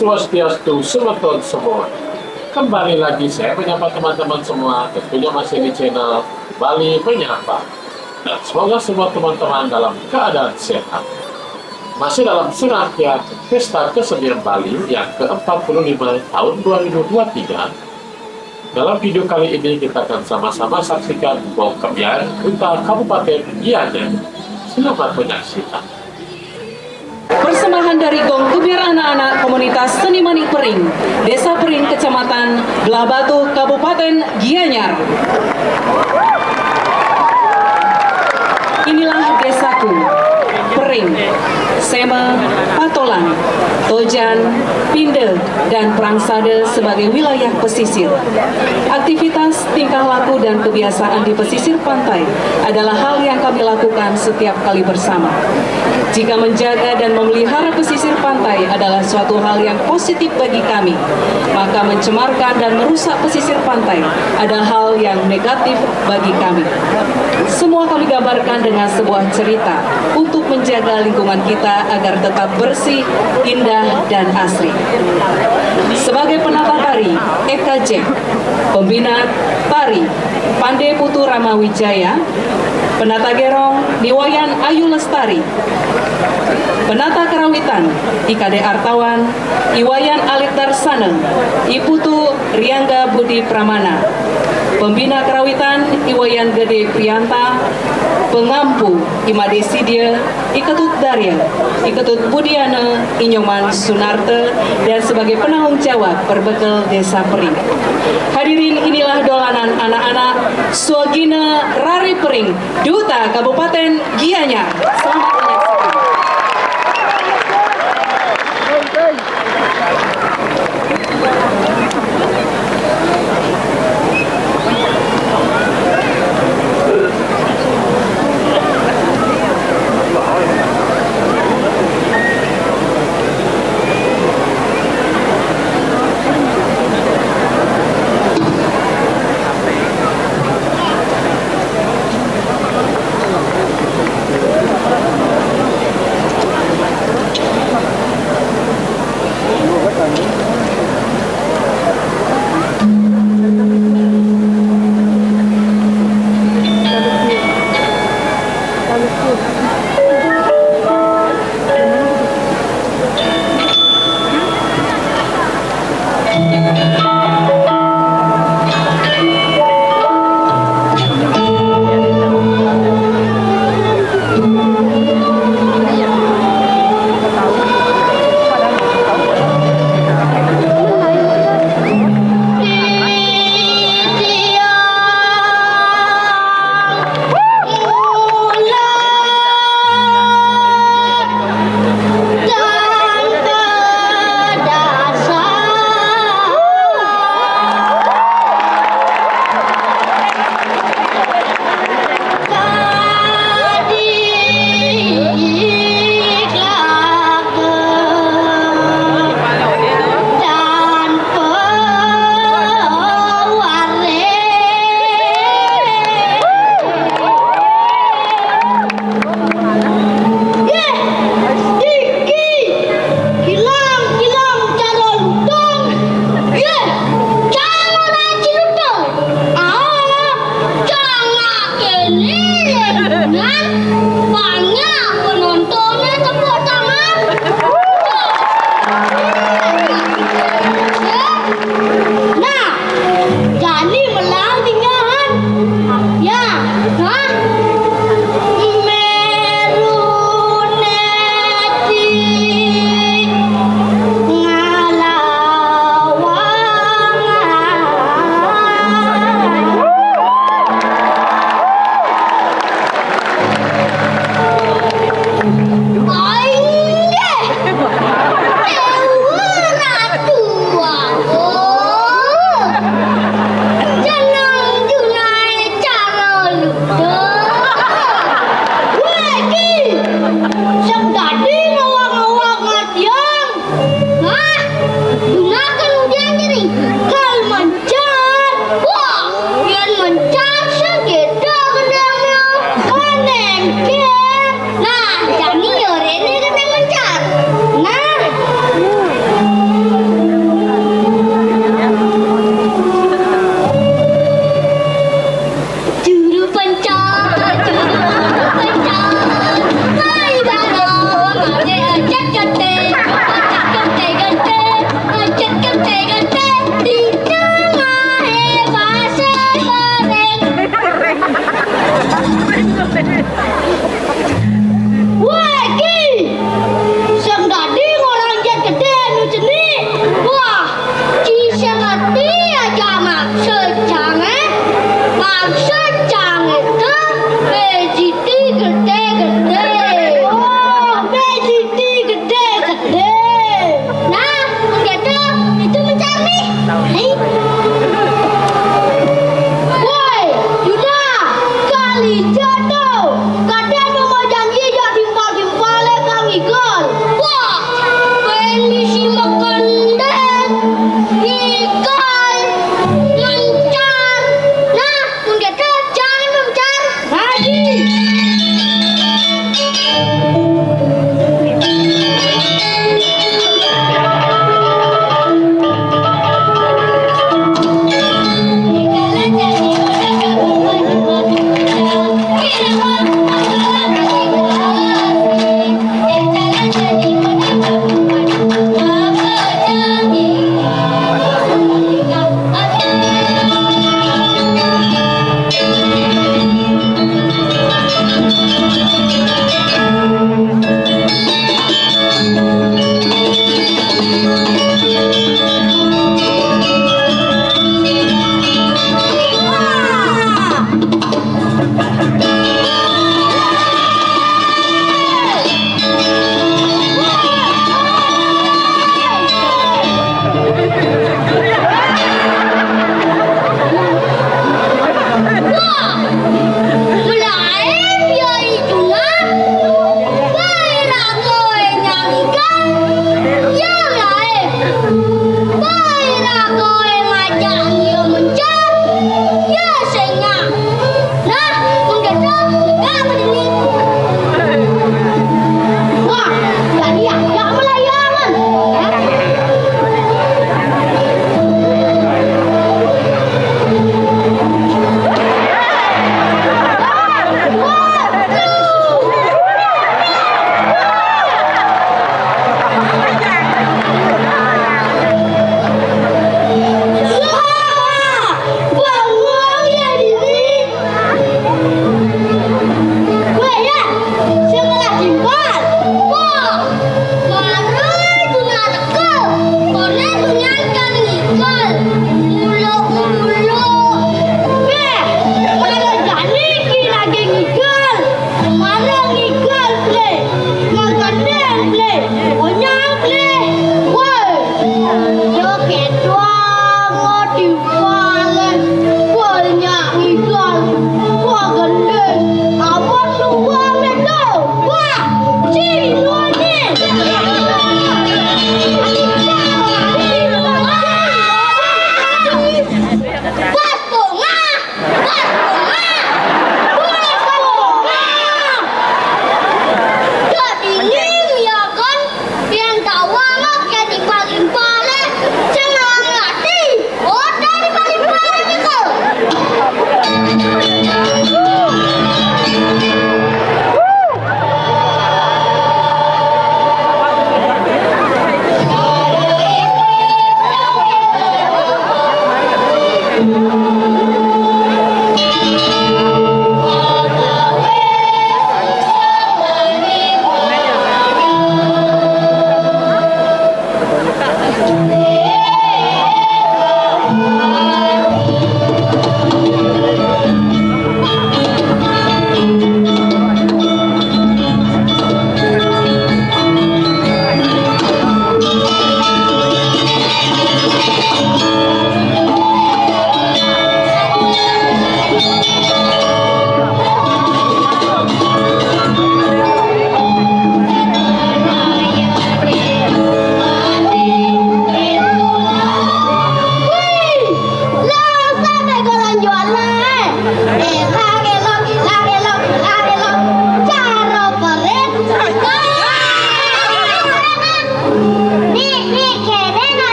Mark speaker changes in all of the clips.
Speaker 1: Swastiastu, Selamat semua. Kembali lagi saya menyapa teman-teman semua, tentunya masih di channel Bali Menyapa. Dan semoga semua teman-teman dalam keadaan sehat. Masih dalam serangkaian Pesta Kesenian Bali yang ke-45 tahun 2023. Dalam video kali ini kita akan sama-sama saksikan Gong Kebyar Duta Kabupaten Gianyar. Selamat menyaksikan.
Speaker 2: Persembahan dari Gong Kebyar anak-anak komunitas Senimani Pering, Desa Pering, Kecamatan Belah Batu, Kabupaten Gianyar. Inilah desaku, Pering, Sema, Patolan, Tojan, Pinde, dan Prangsade sebagai wilayah pesisir. Aktivitas, tingkah laku, dan kebiasaan di pesisir pantai adalah hal yang kami lakukan setiap kali bersama. Jika menjaga dan memelihara pesisir pantai adalah suatu hal yang positif bagi kami, maka mencemarkan dan merusak pesisir pantai adalah hal yang negatif bagi kami. Semua kami gambarkan dengan sebuah cerita untuk menjaga lingkungan kita agar tetap bersih, indah, dan asri. Sebagai penata tari, Eka Jack, pembina tari, Pande Putu Ramawijaya, penata gerong, Niwayan Ayu Lestari, penata karawitan, IKD Artawan, Iwayan Alit Darsana, Iputu Riangga Budi Pramana, pembina karawitan, Iwayan Gede Prianta, pengampu, Imade Sidia, Iketut Darya, Iketut Budiana, Inyoman Sunarte, dan sebagai penanggung jawab Perbekel Desa Pering. Hadirin, inilah dolanan anak-anak Swagina Rari Pering, Duta Kabupaten Gianyar. Selamat menyaksikan.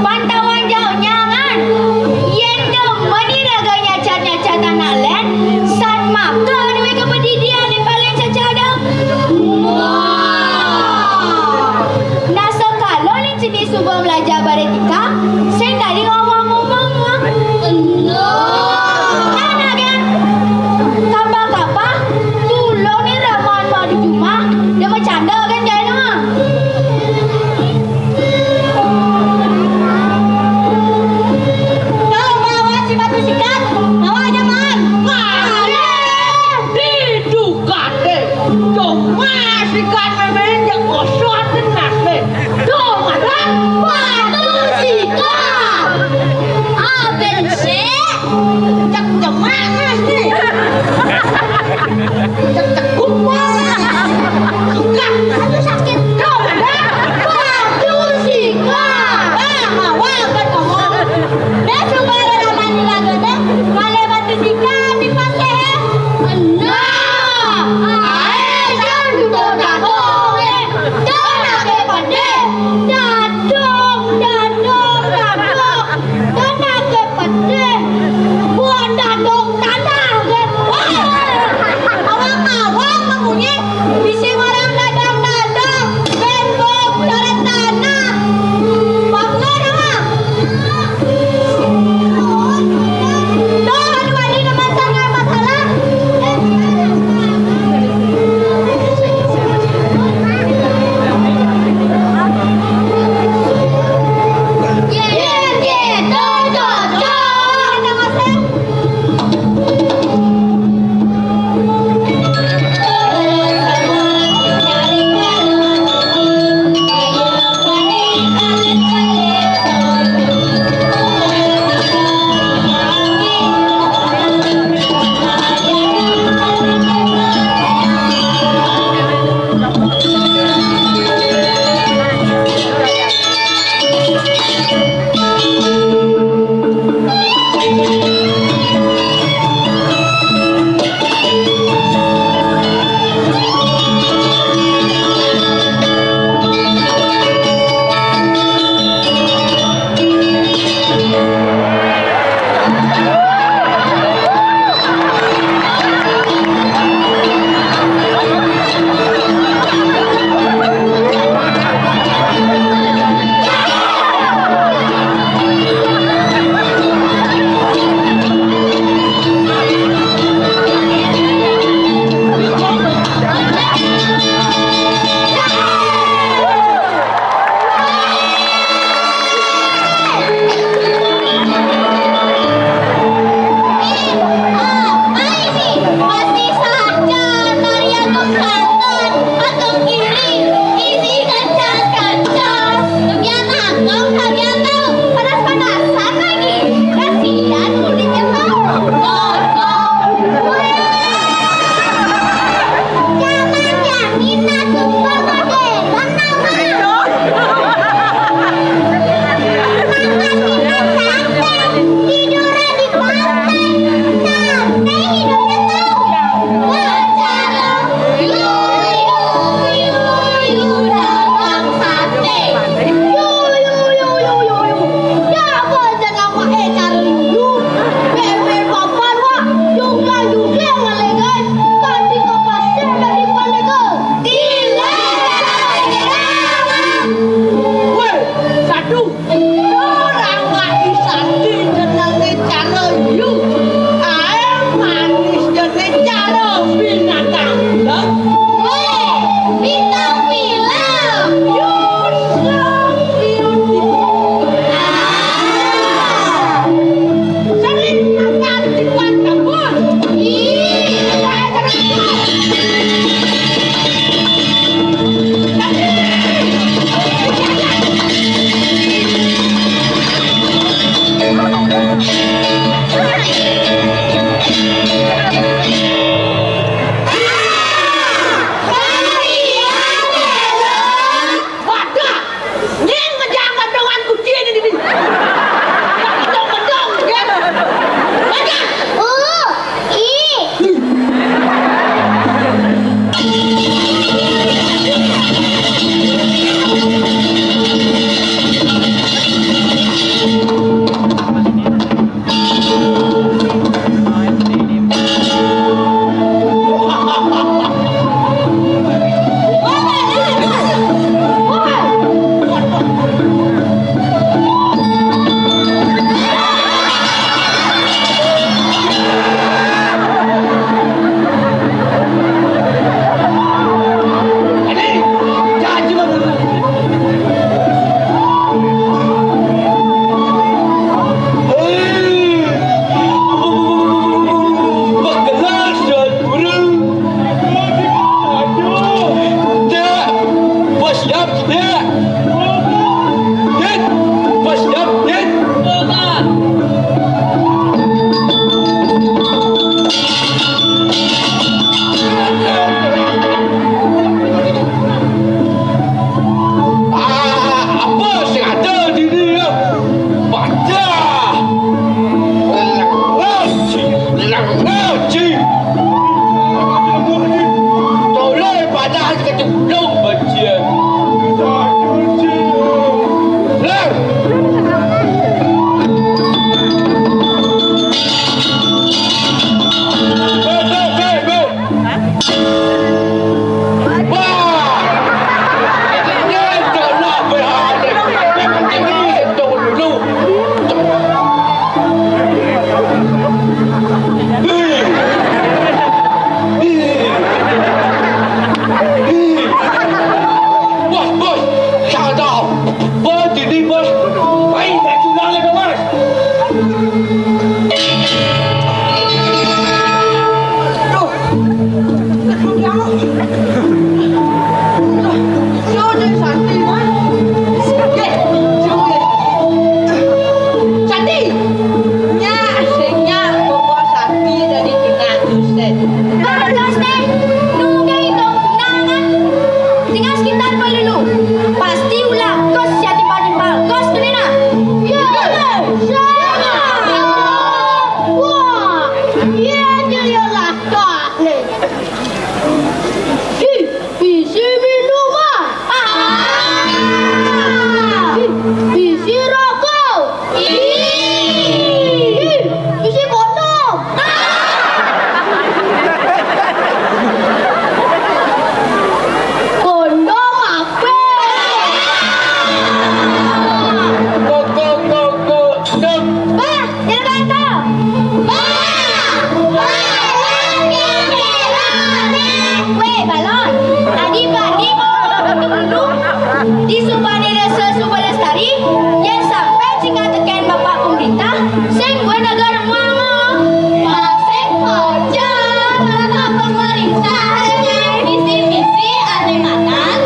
Speaker 3: Pantauan Dit! Bos, jap, dit! Apa sih ada di dia? Baca! Lang ngaji! Tolong pada kata belum baca. Lang! Go! Wah! Dia tolak berhati. Dia tolak. Bos, saya tahu. Bos, ini bos. Baik, saya sudah lagi bos.
Speaker 4: Pasti ulang kos siya tiba-tiba kos kanina. Ya. Sama. Wah. Iya dia lah kah. Bisi minuman. Bisi rokok. Bisi kondom. Kondom apa? Bah, jangan tahu. Weh, balon. Adik-adik dulu di Subani Desa Subang Lestari yang sampai jika tekan bapak pemerintah sing gue negara mama masing kerja kata pemerintah visi-visi alematan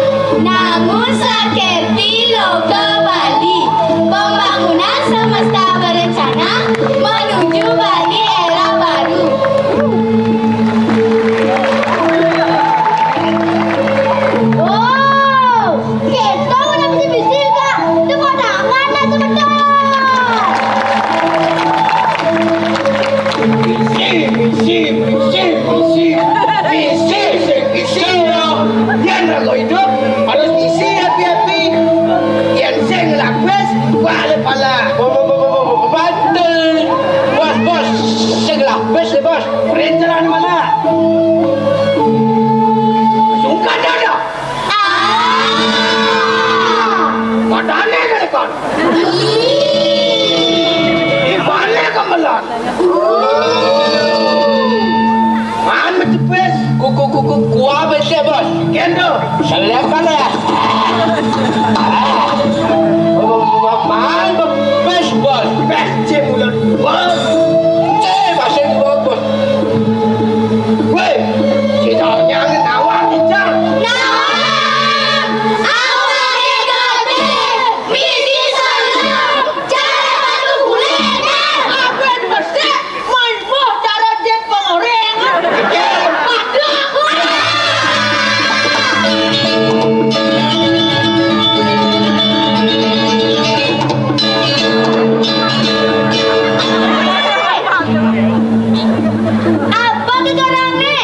Speaker 4: namun sakerti logo Bali pembangunan semesta berencana menuju Bali era baru. Oh, kita udah visi-visi kak, itu kondangan dah sebentar.
Speaker 3: Visi loh. Yang kalau hidup harus isi hati-hati. Yang sing lapis balik pala. Bantul. Bos, sing lapis nih bos. Perintahan mana? Sungkan dah. Padahal kan kon. Ibalik kemelan. Mana cepet? Kuah betul bos. Kendo. Selepan ya. Mana bes bos? Bes cimulan. Bos. Masih bos. Weh, kita jangan nawang bicar.
Speaker 4: Nawang, awak negatif, misi salam, cara batu kuliner. Apa yang bersih? Main boh cara jet pengorengan. Aduh. Apa kegarangnya?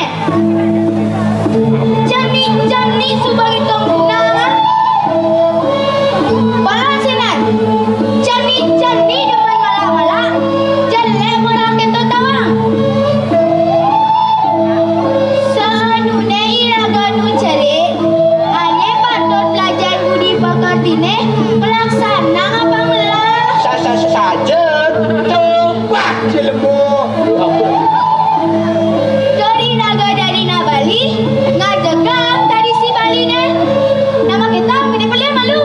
Speaker 4: Jani subang itu nama. Balas sinan. Jani depan mala-mala. Jelek orang keto tawang. Saanune iraganu cari. Ane patut belajar budi pekertine. Pelaksana apa melah?
Speaker 3: Saja. Wah, jelemu.
Speaker 4: Dari naga dari Bali, ngajagang tradisi Bali ne. Nama kita gede pelir malu.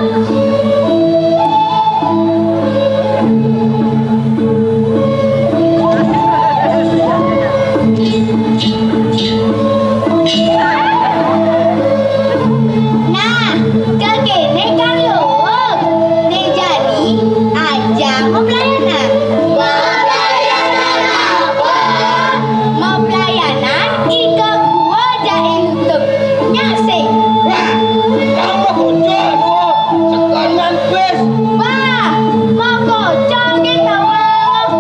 Speaker 4: Nah, kakek kan lo
Speaker 3: lapis.
Speaker 4: Wah, moko joget tawang.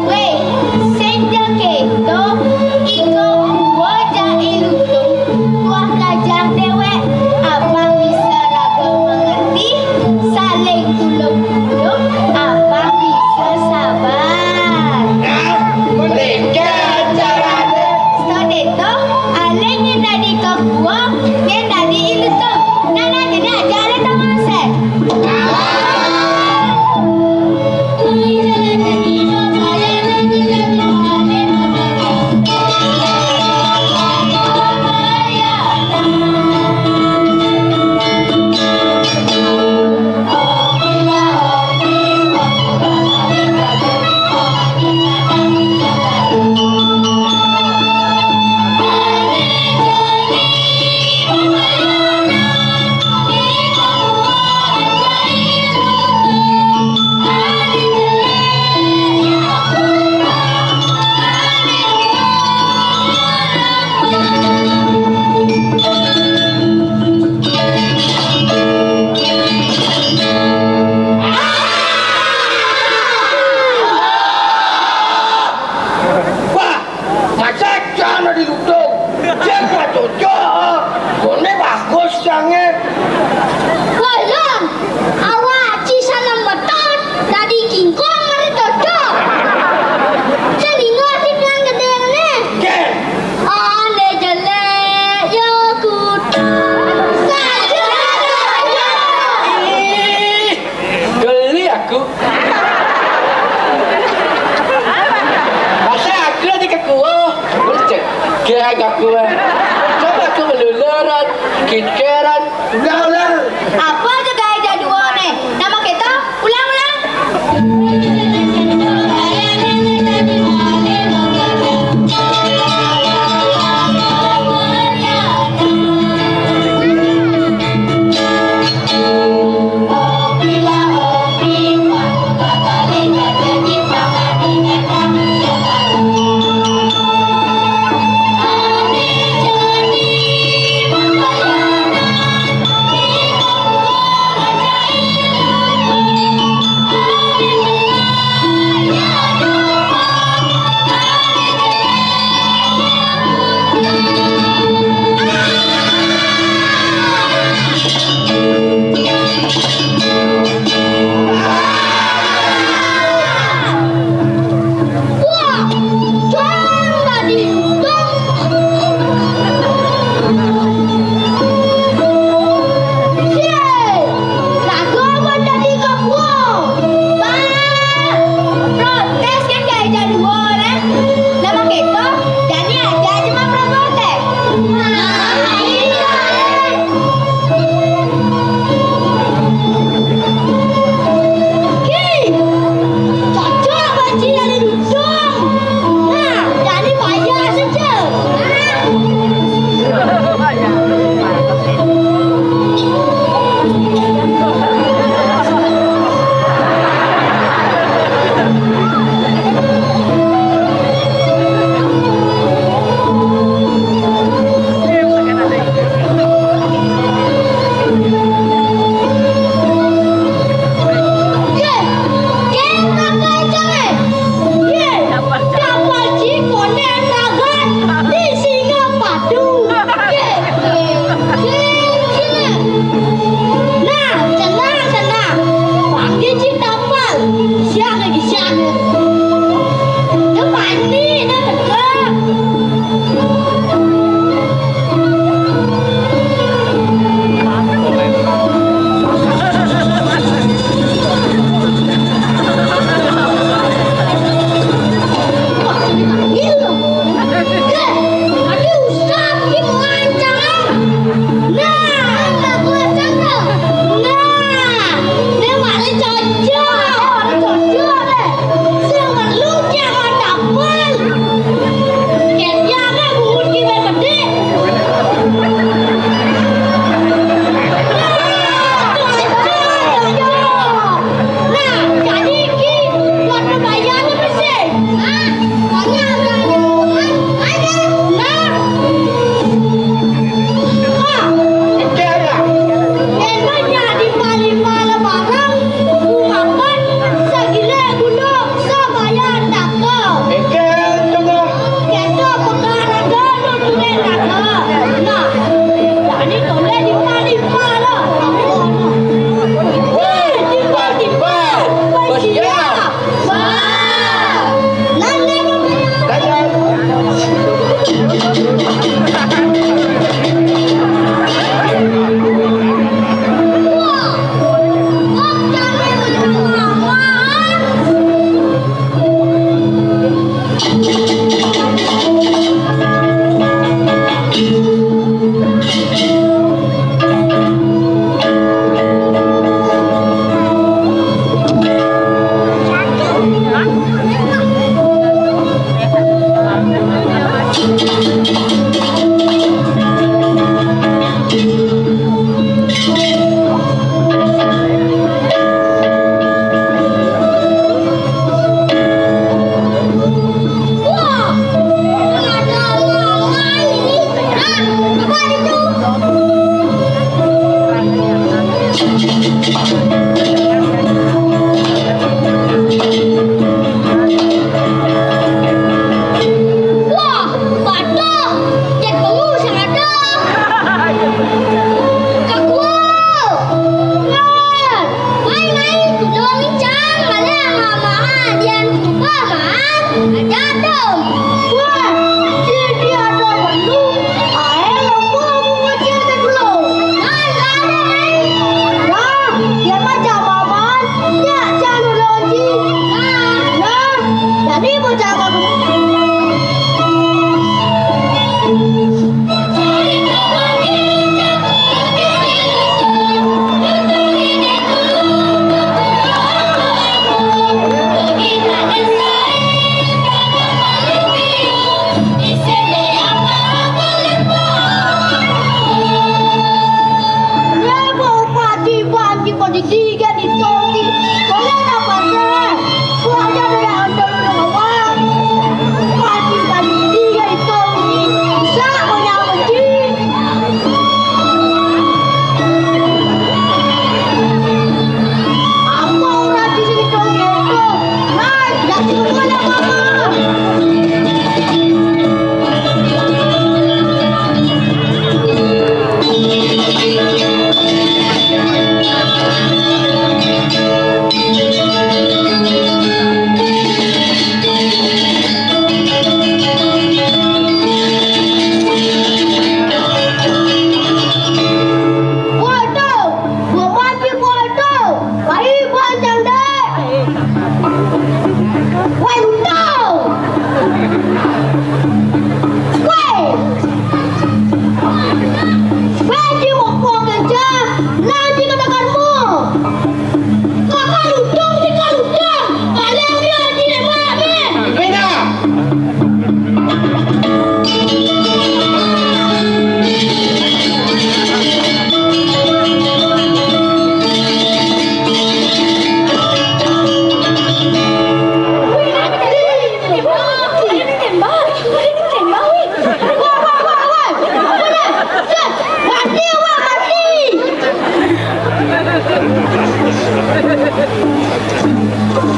Speaker 4: Weh, senja keto, iko wajah ilutung. Tuah kajang dewek, abang bisa raga mengerti. Saling tulung-tulung, abang bisa sabar.
Speaker 3: Nah, mereka caranya.
Speaker 4: Stodeto, aleng yang tadi kakuang, yang tadi ilutung. Nana jadi ajaran taman set.
Speaker 3: Nah,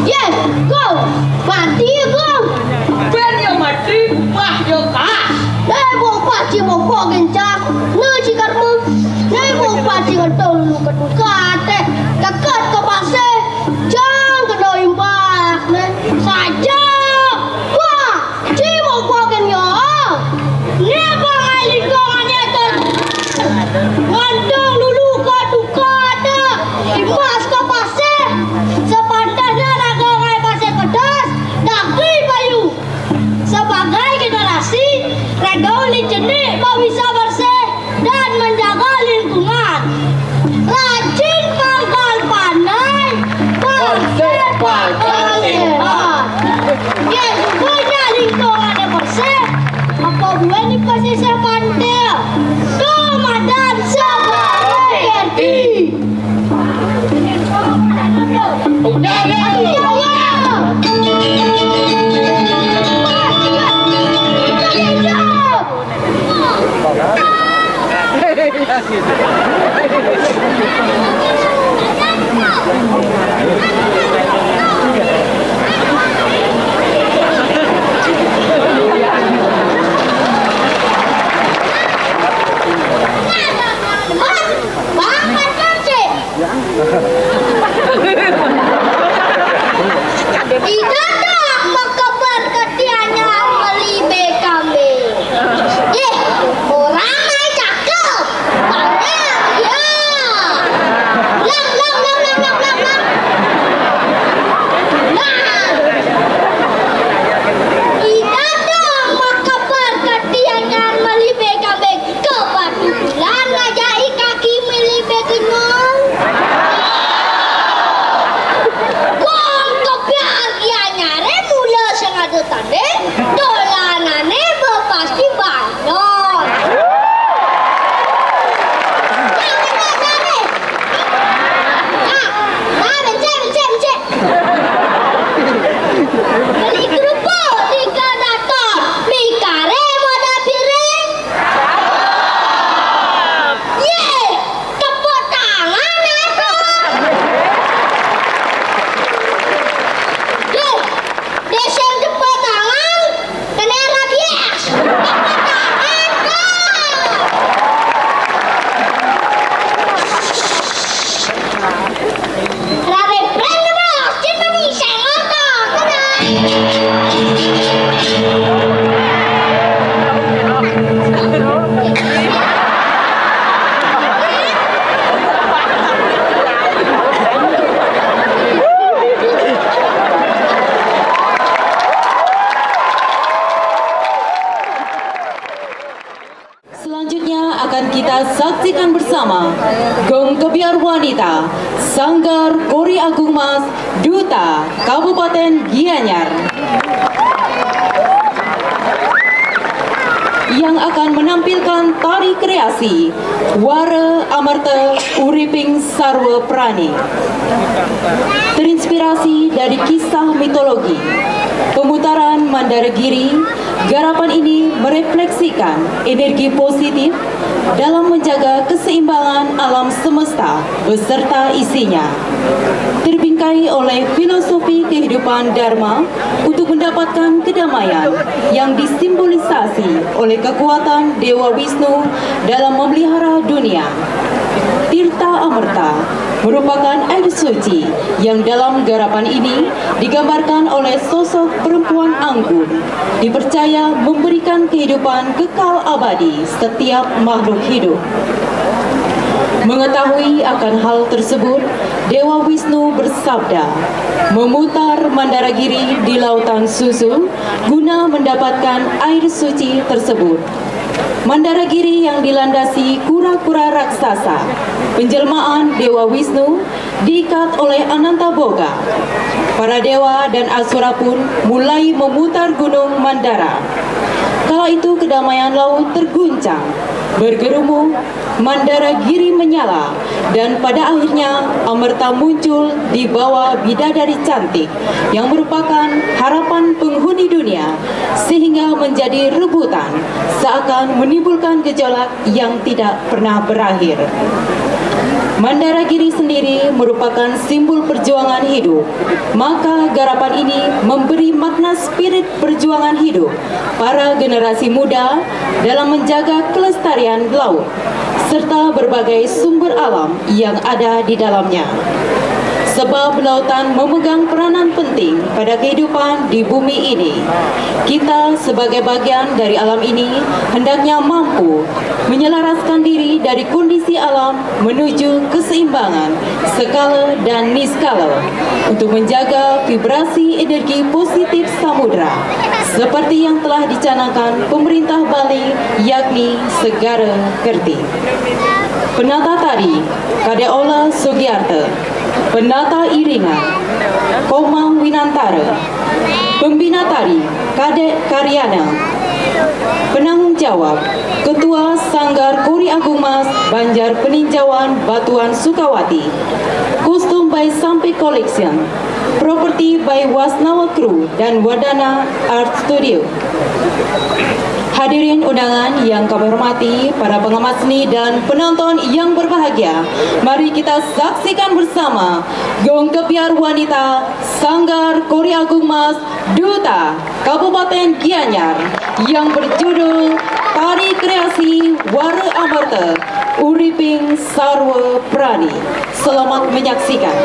Speaker 4: Yes, go. Mati go.
Speaker 3: Ben yo mati, mah yo kas.
Speaker 4: Nebo paci mo ko gencak. Ne cikar mo. Nebo paci ngetol lu kedukate. Dekat ke pase. Jang kedoi mbak ne. Saja. Wah, ci mo ko genyo. Nebo ngali ko nganetan. Ngandang dulu ke dukate. Imas ke pase. Sepantasnya naga ngai pase kedas. Dagri bayu. Sebagai generasi, regauli jenik mau bisa bersih dan menjaga lingkungan. Rajin pangkal pandai, bersih pangkal sehat. Ya, punya lingkungan yang bersih. Apa gue nih pesisir pantai? Ramadan sebagai ganti.
Speaker 3: Udah
Speaker 4: Banget kan sih? Tidak dah makabar ketianya melibe kami. Orang naik cakep, banyak ya. Lang. Tidak dah makabar ketianya melibe kami. Kebetulan ngajai kaki melibe kenyang. Wong kebahagiaannya mula sengaja tande dolanane pasti banyak. Jangan tande. Bencet. Beli kerupuk tiga datar, mikare moda piring. Ye, tepuk tangan itu. Desem tepuk tangan, kena rabies. Tepuk tangan kau. Rabe brand mas, cinta ni sangat
Speaker 2: Selanjutnya akan kita saksikan bersama Gong Kebiar Wanita Sanggar Kori Agung Mas Duta Kabupaten Gianyar yang akan menampilkan tari kreasi Wara Amarta Uriping Sarwa Prani terinspirasi dari kisah mitologi. Pemutaran Mandaragiri, garapan ini merefleksikan energi positif dalam menjaga keseimbangan alam semesta beserta isinya. Terbingkai oleh filosofi kehidupan Dharma untuk mendapatkan kedamaian yang disimbolisasi oleh kekuatan Dewa Wisnu dalam memelihara dunia. Tirta Amarta merupakan air suci yang dalam garapan ini digambarkan oleh sosok perempuan anggun, dipercaya memberikan kehidupan kekal abadi setiap makhluk hidup. Mengetahui akan hal tersebut, Dewa Wisnu bersabda, memutar Mandaragiri di lautan susu guna mendapatkan air suci tersebut. Mandaragiri yang dilandasi kura-kura raksasa, penjelmaan Dewa Wisnu, diikat oleh Ananta Boga. Para dewa dan asura pun mulai memutar gunung Mandara. Kala itu kedamaian laut terguncang, bergerumung, Mandaragiri menyala, dan pada akhirnya Amarta muncul di bawah bidadari cantik yang merupakan harapan penghuni dunia, sehingga menjadi rebutan seakan menimbulkan gejolak yang tidak pernah berakhir. Mandaragiri sendiri merupakan simbol perjuangan hidup. Maka garapan ini memberi makna spirit perjuangan hidup para generasi muda dalam menjaga kelestarian laut serta berbagai sumber alam yang ada di dalamnya. Sebab lautan memegang peranan penting pada kehidupan di bumi ini. Kita sebagai bagian dari alam ini hendaknya mampu menyelaraskan diri dari kondisi alam menuju keseimbangan skala dan niskala untuk menjaga vibrasi energi positif samudra seperti yang telah dicanangkan pemerintah Bali yakni Segara Kerti. Penata tari Kadeola Sugiarto, Penata iringan Komang Winantara, Pembina tari Kadek Karyana, Penanggung jawab Ketua Sanggar Kori Agung Mas Banjar Peninjauan Batuan Sukawati, Kostum by Sampai Collection, Properti by Wasnawa Crew dan Wadana Art Studio. Hadirin undangan yang kami hormati, para pengamat seni dan penonton yang berbahagia, mari kita saksikan bersama Gong Kepiar Wanita Sanggar Kori Agung Mas Duta Kabupaten Gianyar yang berjudul Tari Kreasi Wara Amarta Uriping Sarwa Prani. Selamat menyaksikan.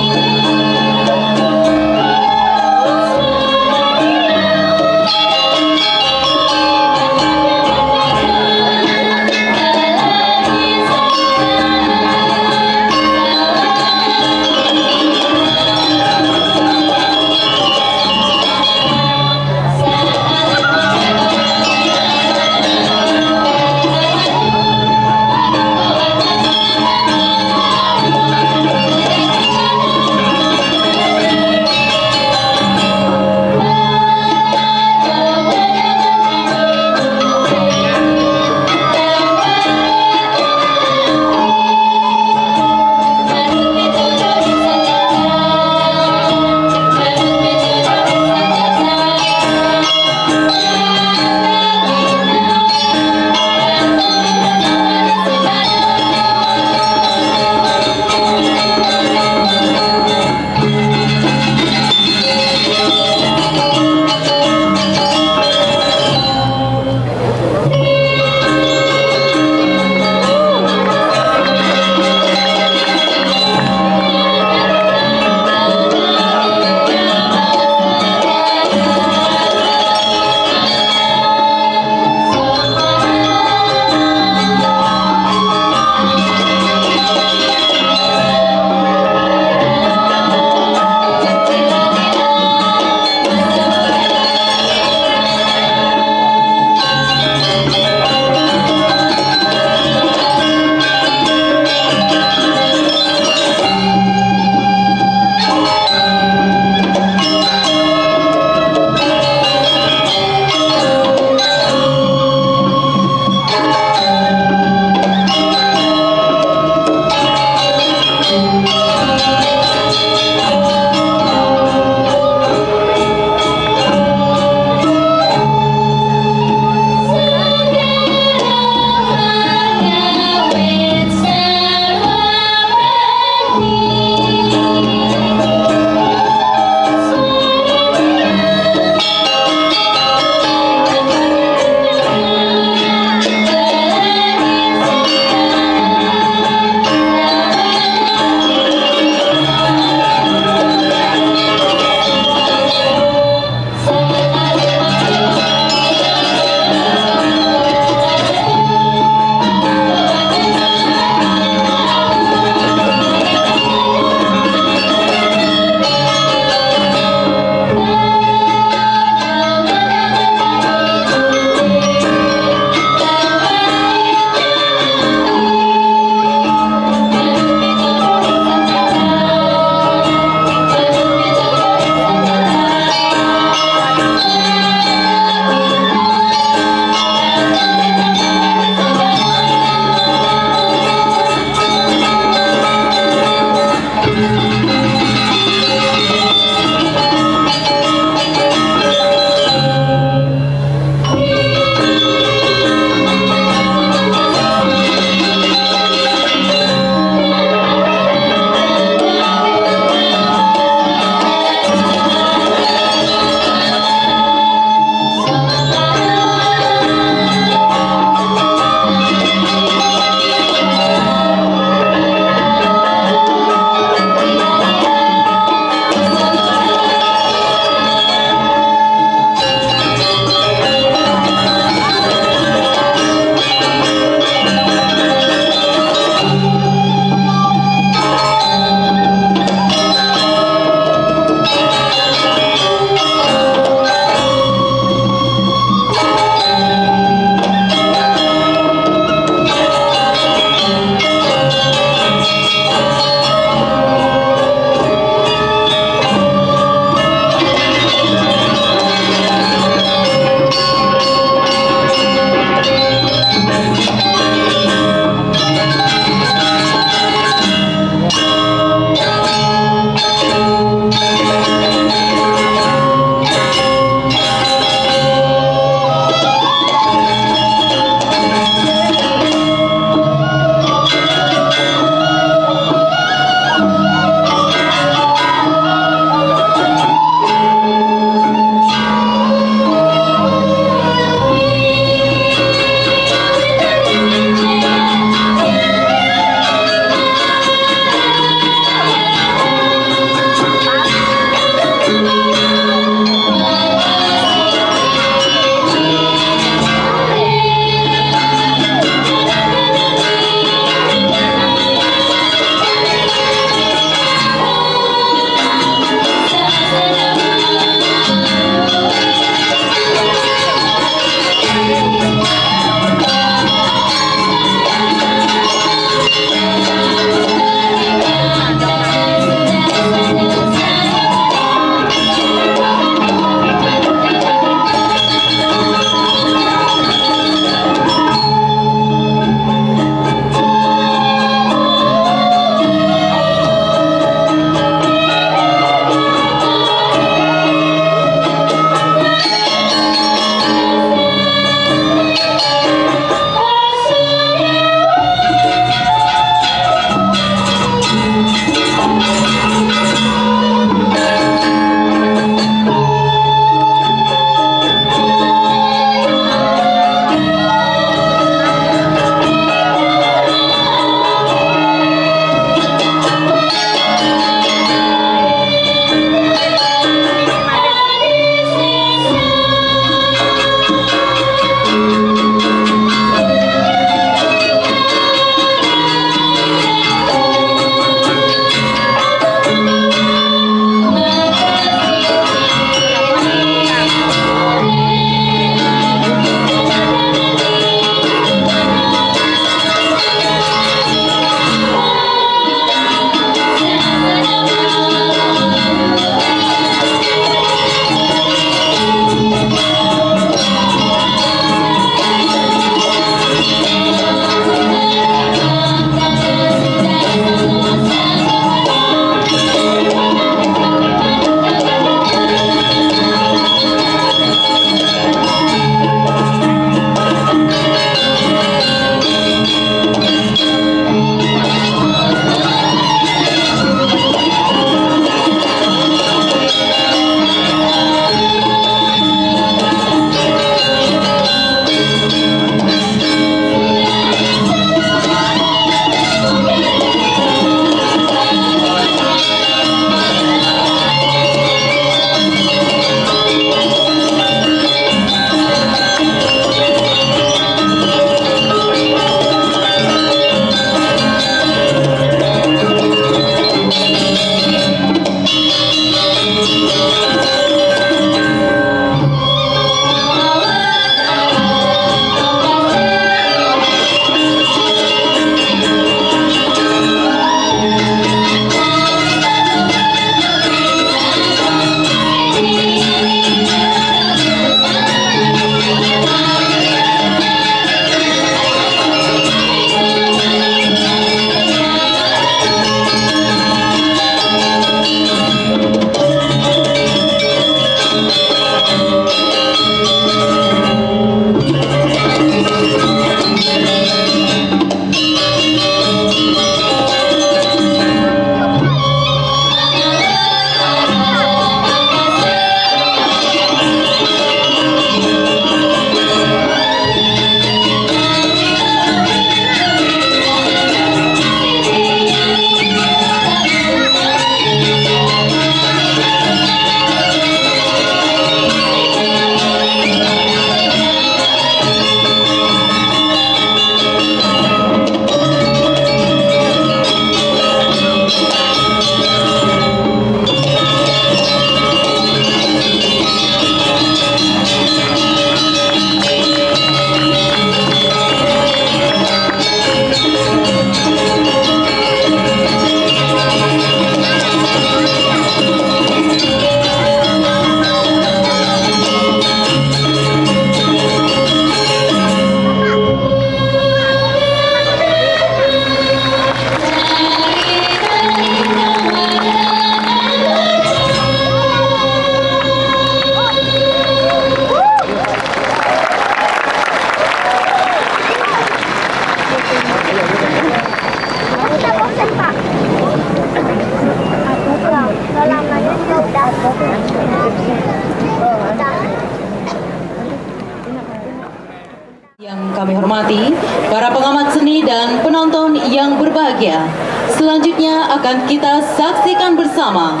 Speaker 2: yang berbahagia, selanjutnya akan kita saksikan bersama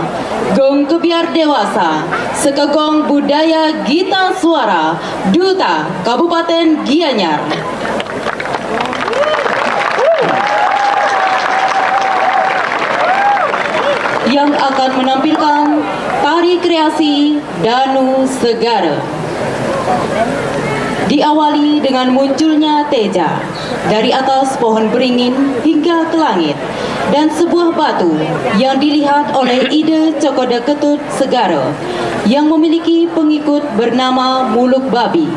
Speaker 2: Gong Kebiar Dewasa, Sekegong Budaya Gita Suara, Duta Kabupaten Gianyar. Yang akan menampilkan tari kreasi Danu Segara. Diawali dengan munculnya teja dari atas pohon beringin hingga ke langit, dan sebuah batu yang dilihat oleh Ida Cokoda Ketut Segara yang memiliki pengikut bernama Muluk Babi.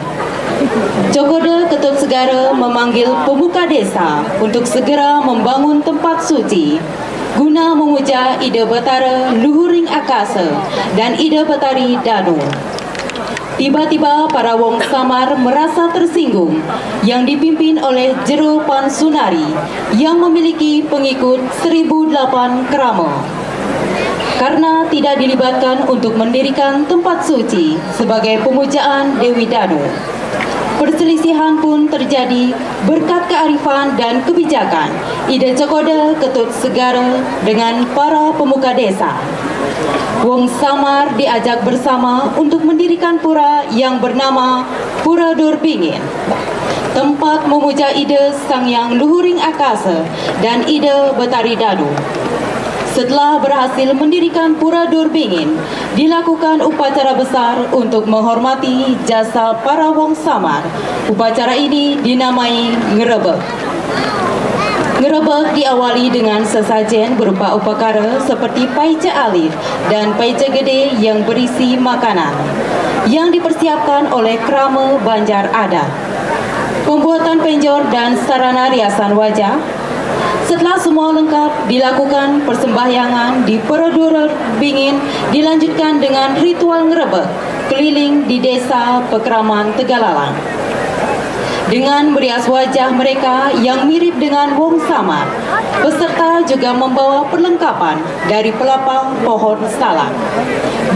Speaker 2: Cokoda Ketut Segara memanggil pemuka desa untuk segera membangun tempat suci guna memuja Ida Betara Luhuring Akasa dan Ida Betari Danu. Tiba-tiba para Wong Samar merasa tersinggung yang dipimpin oleh Jero Pansunari yang memiliki pengikut 1008 kerama. Karena tidak dilibatkan untuk mendirikan tempat suci sebagai pemujaan Dewi Danu. Perselisihan pun terjadi berkat kearifan dan kebijakan Ida Cokoda Ketut Segara dengan para pemuka desa. Wong Samar diajak bersama untuk mendirikan pura yang bernama Pura Durbingin, tempat memuja Ida Sang Yang Luhuring Akasa dan Ida Betari Danu. Setelah berhasil mendirikan Pura Durbingin, dilakukan upacara besar untuk menghormati jasa para Wong Samar. Upacara ini dinamai Ngerebek. Ngerebek diawali dengan sesajen berupa upakara seperti paica alif dan paica gede yang berisi makanan, yang dipersiapkan oleh krama Banjar adat. Pembuatan penjor dan sarana riasan wajah. Setelah semua lengkap, dilakukan persembahyangan di Pura Durbingin, dilanjutkan dengan ritual ngerebek keliling di desa Pekraman Tegalalang. Dengan merias wajah mereka yang mirip dengan Wong Samar, peserta juga membawa perlengkapan dari pelepah pohon salak,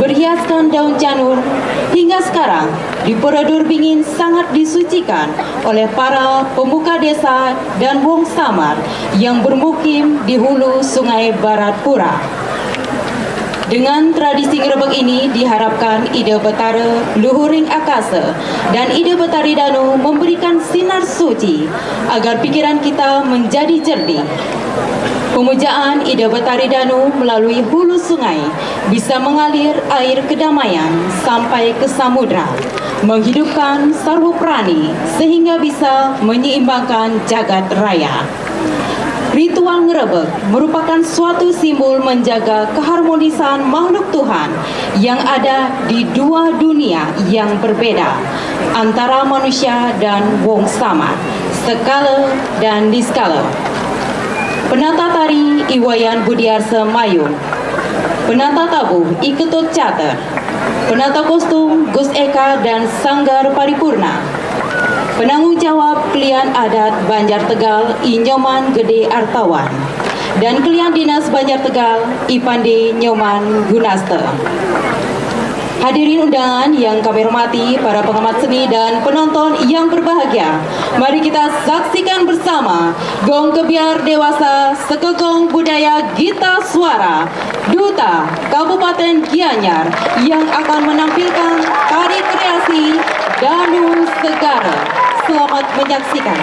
Speaker 2: berhiaskan daun janur. Hingga sekarang, di Pura Durbingin sangat disucikan oleh para pemuka desa dan Wong Samar yang bermukim di hulu Sungai Barat Pura. Dengan tradisi ngerebek ini diharapkan Ida Betara Luhuring Akasa dan Ida Betari Danu memberikan sinar suci agar pikiran kita menjadi jernih. Pemujaan Ida Betari Danu melalui hulu sungai bisa mengalir air kedamaian sampai ke samudra, menghidupkan sarwa prani sehingga bisa menyeimbangkan jagat raya. Ritual ngerebek merupakan suatu simbol menjaga keharmonisan makhluk Tuhan yang ada di dua dunia yang berbeda antara manusia dan Wong Samar, skala dan diskala. Penata tari Iwayan Budiarsa Mayung, penata tabuh Iketut Cater, penata kostum Gus Eka dan Sanggar Paripurna. Penanggung jawab Klian Adat Banjar Tegal Inyoman Gede Artawan dan Klian Dinas Banjar Tegal Ipande Nyoman Gunaste. Hadirin undangan yang kami hormati, para pengamat seni dan penonton yang berbahagia, mari kita saksikan bersama Gong Kebiar Dewasa Sekegong Budaya Gita Suara, Duta Kabupaten Gianyar yang akan menampilkan tari kreasi Danu Segara. Selamat menyaksikan.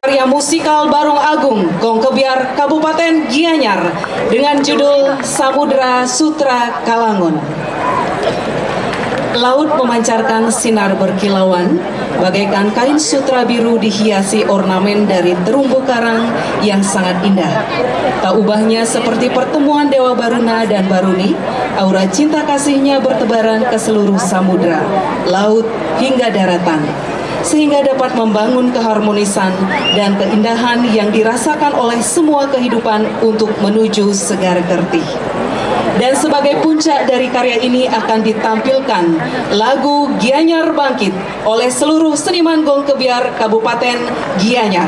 Speaker 2: Karya musikal Barung Agung Gong Kebiar Kabupaten Gianyar dengan judul Samudra Sutra Kalangun. Laut memancarkan sinar berkilauan, bagaikan kain sutra biru dihiasi ornamen dari terumbu karang yang sangat indah. Tak ubahnya seperti pertemuan Dewa Baruna dan Baruni, aura cinta kasihnya bertebaran ke seluruh samudra, laut hingga daratan, sehingga dapat membangun keharmonisan dan keindahan yang dirasakan oleh semua kehidupan untuk menuju Segar Kertih. Dan sebagai puncak dari karya ini akan ditampilkan lagu Gianyar Bangkit oleh seluruh seniman Gong Kebiar Kabupaten Gianyar.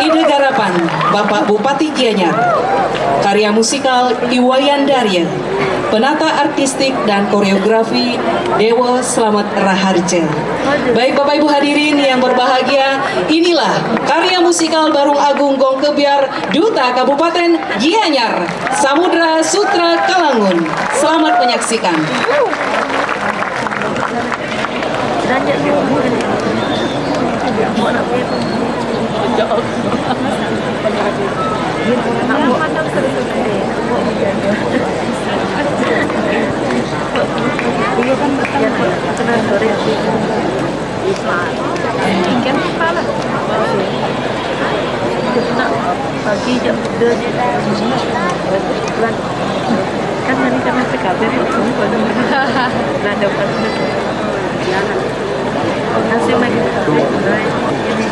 Speaker 2: Ide garapan Bapak Bupati Gianyar. Karya musikal Iwayan Darya. Penata artistik dan koreografi Dewa Slamet Raharja. Baik Bapak Ibu hadirin yang berbahagia, inilah karya musikal Barung Agung Gong Kebiar Duta Kabupaten Gianyar, Samudra Sutra Kalangun. Selamat menyaksikan.
Speaker 5: Pagi jam 2 kan hari karena PKB itu dan dapat nasi lagi mulai ini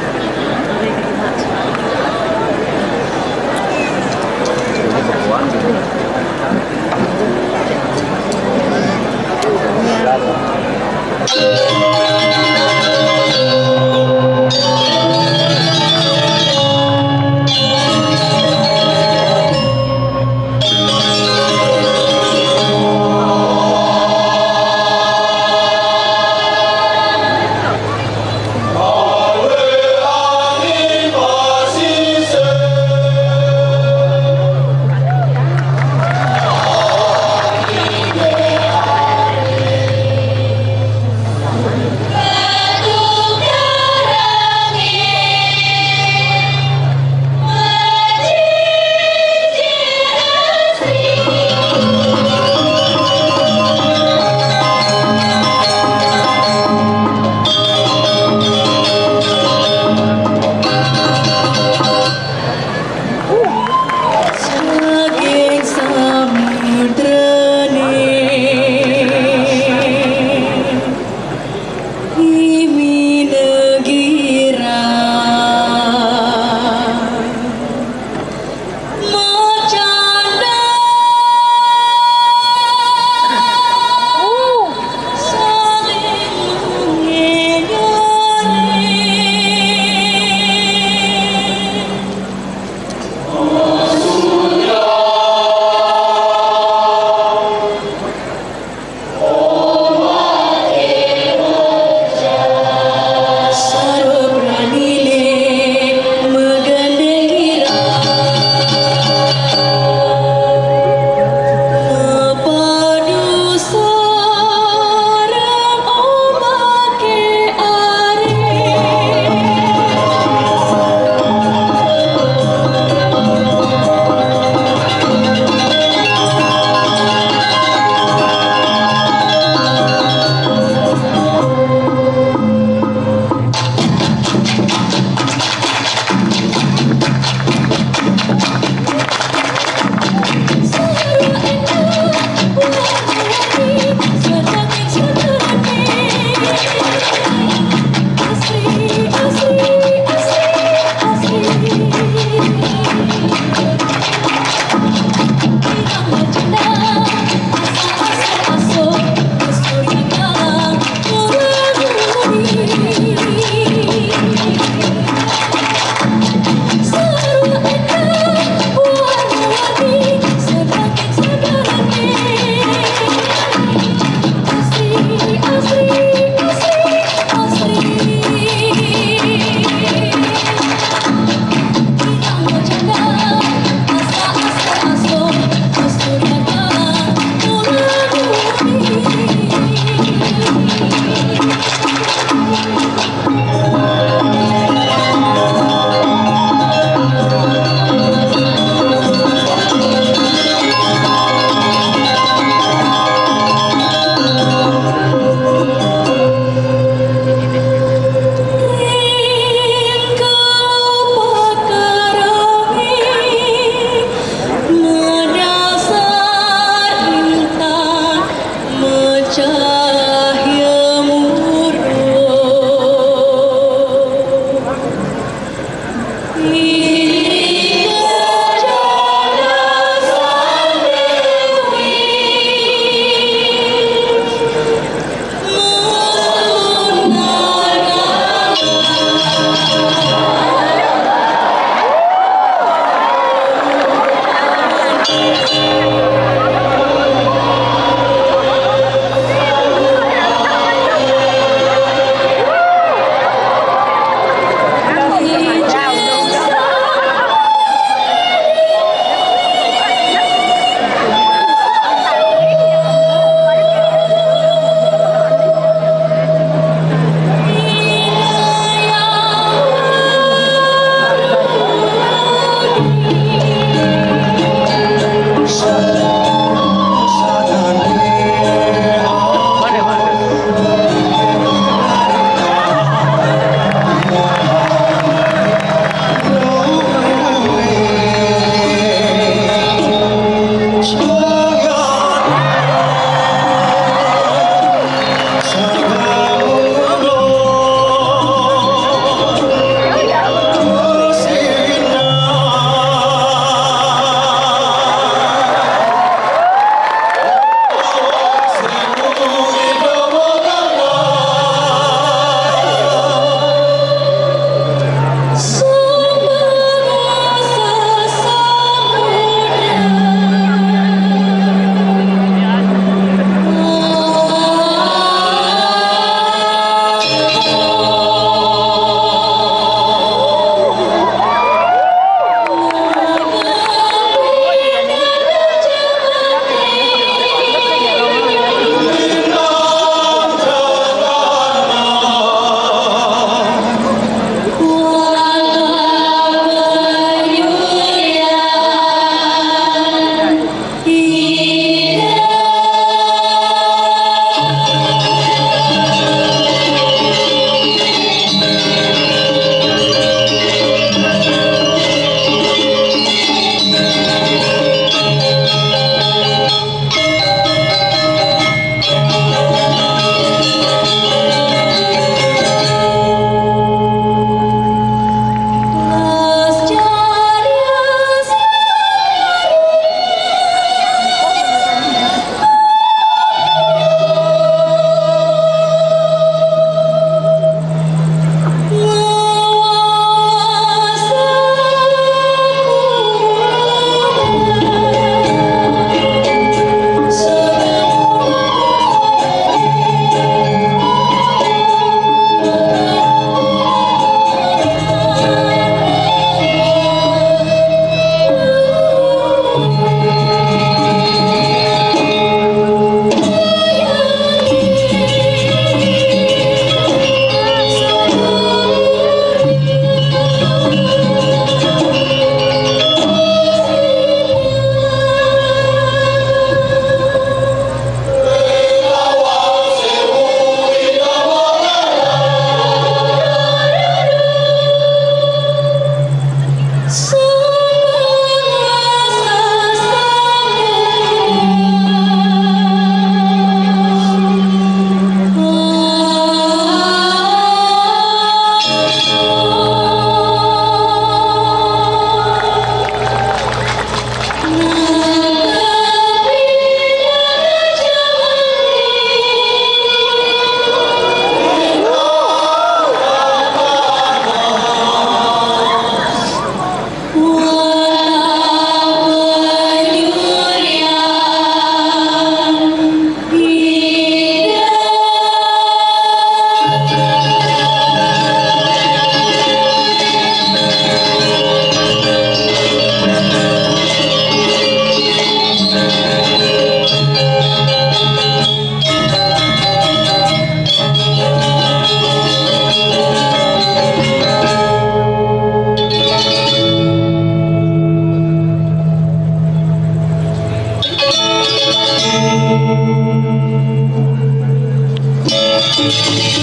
Speaker 4: Thank